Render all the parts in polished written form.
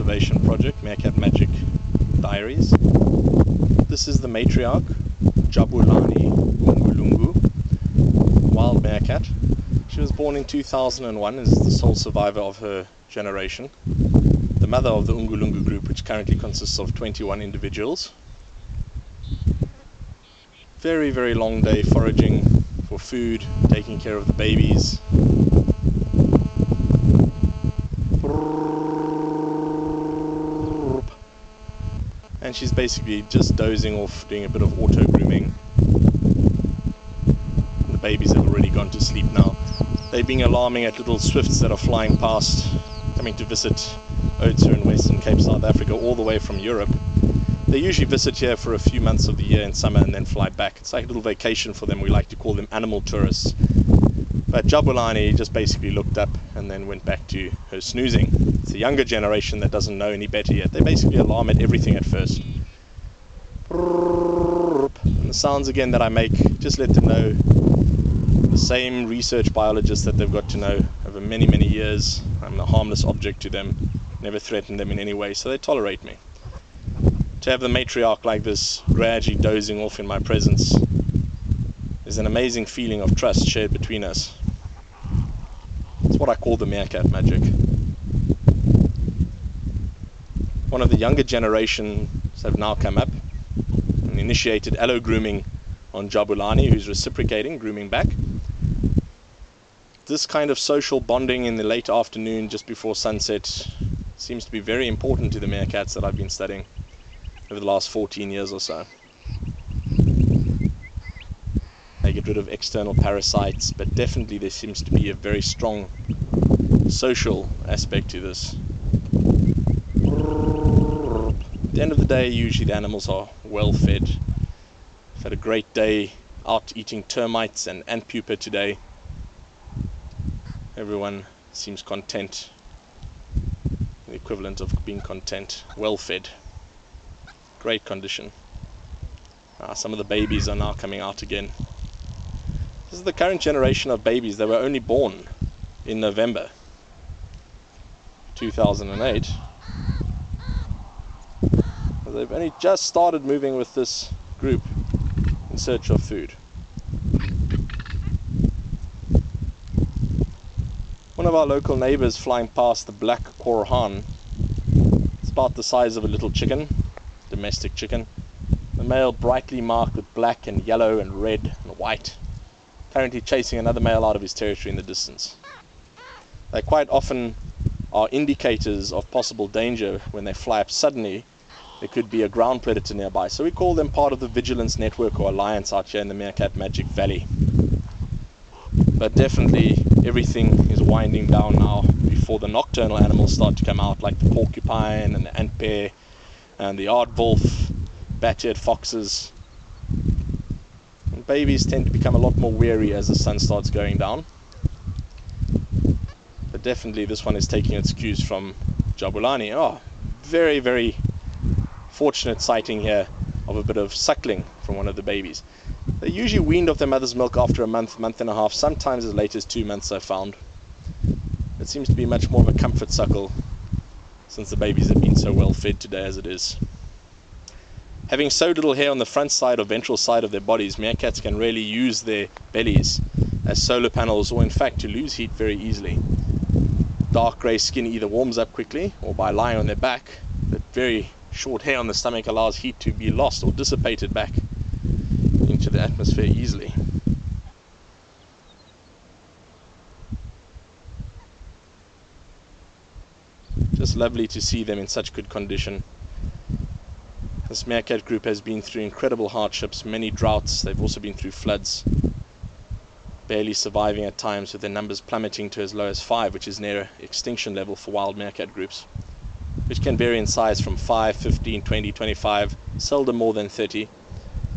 conservation project, Meerkat Magic Diaries. This is the matriarch, Jabulani Ungulungu, wild meerkat. She was born in 2001 and is the sole survivor of her generation. The mother of the Ungulungu group, which currently consists of 21 individuals. Very, very long day foraging for food, taking care of the babies. And she's basically just dozing off, doing a bit of auto grooming. The babies have already gone to sleep now. They're being alarming at little swifts that are flying past, coming to visit Oates in Western Cape, South Africa, all the way from Europe. They usually visit here for a few months of the year in summer and then fly back. It's like a little vacation for them. We like to call them animal tourists. But Jabulani just basically looked up and then went back to her snoozing. It's the younger generation that doesn't know any better yet. They basically alarm at everything at first. And the sounds again that I make, just let them know. The same research biologists that they've got to know over many, many years. I'm a harmless object to them. Never threaten them in any way, so they tolerate me. To have the matriarch like this gradually dozing off in my presence is an amazing feeling of trust shared between us. It's what I call the meerkat magic. One of the younger generations have now come up and initiated allo grooming on Jabulani, who's reciprocating, grooming back. This kind of social bonding in the late afternoon just before sunset seems to be very important to the meerkats that I've been studying over the last 14 years or so. They get rid of external parasites, but definitely there seems to be a very strong social aspect to this. At the end of the day, usually the animals are well fed. I've had a great day out eating termites and ant pupa today. Everyone seems content, the equivalent of being content, well fed, great condition. Some of the babies are now coming out again. This is the current generation of babies. They were only born in November 2008. They've only just started moving with this group in search of food. One of our local neighbors flying past, the black Korhan. It's about the size of a little chicken, domestic chicken. The male brightly marked with black and yellow and red and white, currently chasing another male out of his territory in the distance. They quite often are indicators of possible danger when they fly up suddenly. There could be a ground predator nearby, so we call them part of the vigilance network or alliance out here in the Meerkat Magic Valley. But definitely everything is winding down now before the nocturnal animals start to come out, like the porcupine and the ant bear and the aardwolf, bat-eared foxes. And babies tend to become a lot more wary as the sun starts going down. But definitely this one is taking its cues from Jabulani. Oh, very, very fortunate sighting here of a bit of suckling from one of the babies. They're usually weaned off their mother's milk after a month, month and a half, sometimes as late as 2 months I've found. It seems to be much more of a comfort suckle since the babies have been so well fed today as it is. Having so little hair on the front side or ventral side of their bodies, meerkats can really use their bellies as solar panels, or in fact to lose heat very easily. Dark grey skin either warms up quickly or by lying on their back, but very short hair on the stomach allows heat to be lost or dissipated back into the atmosphere easily. Just lovely to see them in such good condition. This meerkat group has been through incredible hardships, many droughts. They've also been through floods, barely surviving at times, with their numbers plummeting to as low as 5, which is near extinction level for wild meerkat groups, which can vary in size from 5, 15, 20, 25, seldom more than 30,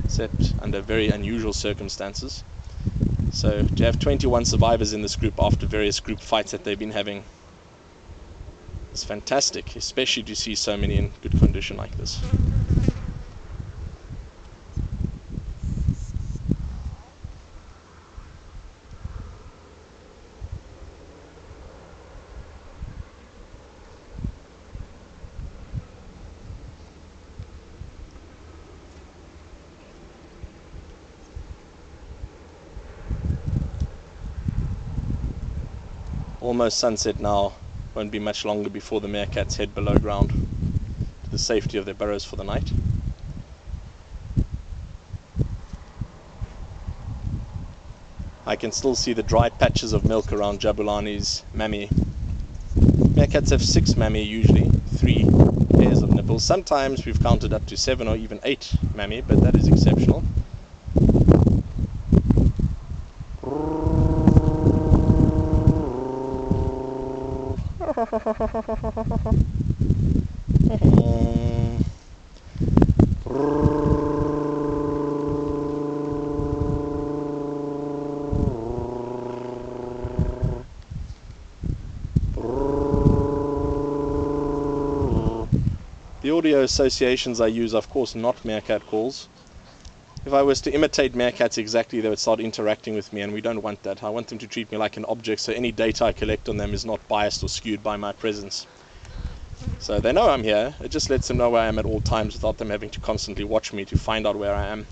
except under very unusual circumstances. So to have 21 survivors in this group after various group fights that they've been having is fantastic, especially to see so many in good condition like this. Almost sunset now. Won't be much longer before the meerkats head below ground to the safety of their burrows for the night. I can still see the dry patches of milk around Jabulani's mammy. Meerkats have 6 mammy usually, 3 pairs of nipples. Sometimes we've counted up to 7 or even 8 mammy, but that is exceptional. The audio associations I use are of course not meerkat calls. If I was to imitate meerkats exactly, they would start interacting with me, and we don't want that. I want them to treat me like an object, so any data I collect on them is not biased or skewed by my presence. So they know I'm here. It just lets them know where I am at all times without them having to constantly watch me to find out where I am.